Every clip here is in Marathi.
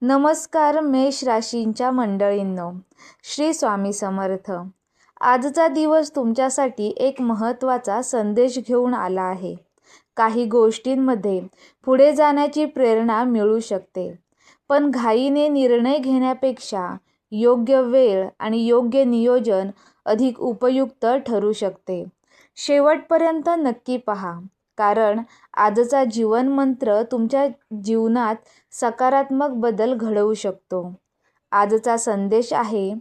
नमस्कार मेष राशींच्या मंडळींनो, श्री स्वामी समर्थ. आजचा दिवस तुमच्यासाठी एक महत्त्वाचा संदेश घेऊन आला आहे. काही गोष्टींमध्ये पुढे जाण्याची प्रेरणा मिळू शकते, पण घाईने निर्णय घेण्यापेक्षा योग्य वेळ आणि योग्य नियोजन अधिक उपयुक्त ठरू शकते. शेवटपर्यंत नक्की पहा, कारण आजचा जीवनमंत्र तुमच्या जीवनात सकारात्मक बदल घडवू शकतो. आजचा संदेश आहे,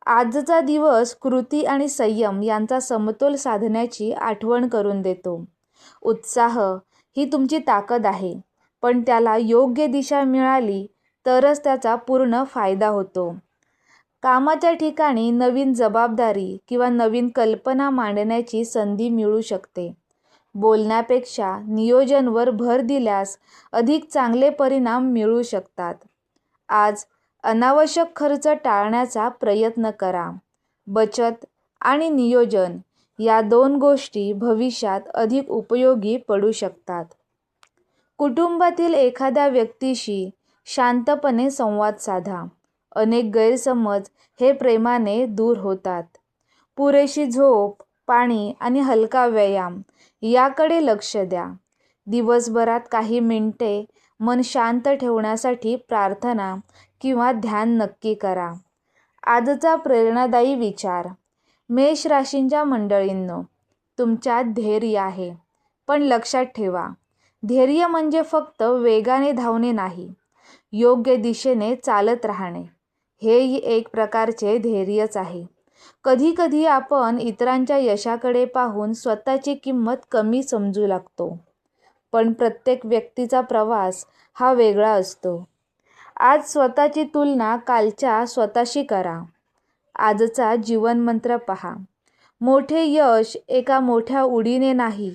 आजचा दिवस कृती आणि संयम यांचा समतोल साधण्याची आठवण करून देतो. उत्साह ही तुमची ताकद आहे, पण त्याला योग्य दिशा मिळाली तरच त्याचा पूर्ण फायदा होतो. कामाच्या ठिकाणी नवीन जबाबदारी किंवा नवीन कल्पना मांडण्याची संधी मिळू शकते. बोलण्यापेक्षा नियोजनावर भर दिल्यास अधिक चांगले परिणाम मिळू शकतात. आज अनावश्यक खर्च टाळण्याचा प्रयत्न करा. बचत आणि नियोजन या दोन गोष्टी भविष्यात अधिक उपयोगी पडू शकतात. कुटुंबातील एखाद्या व्यक्तीशी शांतपणे संवाद साधा. अनेक गैरसमज हे प्रेमाने दूर होतात. पुरेशी झोप, पाणी आणि हलका व्यायाम याकडे लक्ष द्या. दिवसभरात काही मिनिटे मन शांत ठेवण्यासाठी प्रार्थना किंवा ध्यान नक्की करा. आजचा प्रेरणादायी विचार. मेष राशींच्या मंडळींनो, तुमच्यात धैर्य आहे, पण लक्षात ठेवा, धैर्य म्हणजे फक्त वेगाने धावणे नाही, योग्य दिशेने चालत राहणे हेही एक प्रकारचे धैर्यच आहे. कधीकधी आपण इतरांच्या यशाकडे पाहून स्वतःची किंमत कमी समजू लागतो, पण प्रत्येक व्यक्तीचा प्रवास हा वेगळा असतो. आज स्वतःची तुलना कालच्या स्वतःशी करा. आजचा जीवनमंत्र पहा. मोठे यश एका मोठ्या उडीने नाही,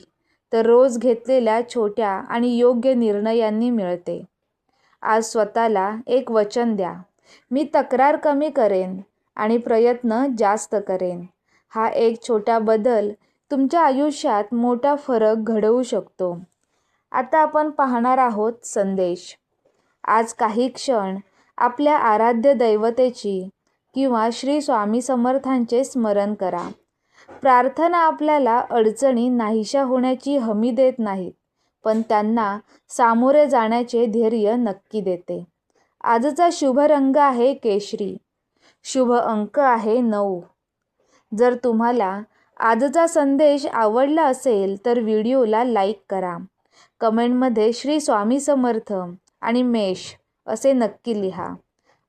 तर रोज घेतलेल्या छोट्या आणि योग्य निर्णयांनी मिळते. आज स्वतःला एक वचन द्या, मी तक्रार कमी करेन आणि प्रयत्न जास्त करेन. हा एक छोटा बदल तुमच्या आयुष्यात मोठा फरक घडवू शकतो. आता आपण पाहणार आहोत संदेश. आज काही क्षण आपल्या आराध्य दैवतेची किंवा श्री स्वामी समर्थांचे स्मरण करा. प्रार्थना आपल्याला अडचणी नाहीशा होण्याची हमी देत नाहीत, पण त्यांना सामोरे जाण्याचे धैर्य नक्की देते. आजचा शुभ रंग आहे केशरी. शुभ अंक आहे 9. जर तुम्हाला आजचा संदेश आवडला असेल तर व्हिडिओला लाईक करा. कमेंटमध्ये श्री स्वामी समर्थ आणि मेष असे नक्की लिहा.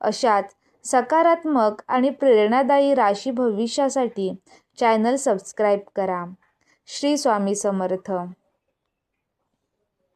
अशाच सकारात्मक आणि प्रेरणादायी राशी भविष्यासाठी चॅनल सबस्क्राईब करा. श्री स्वामी समर्थ.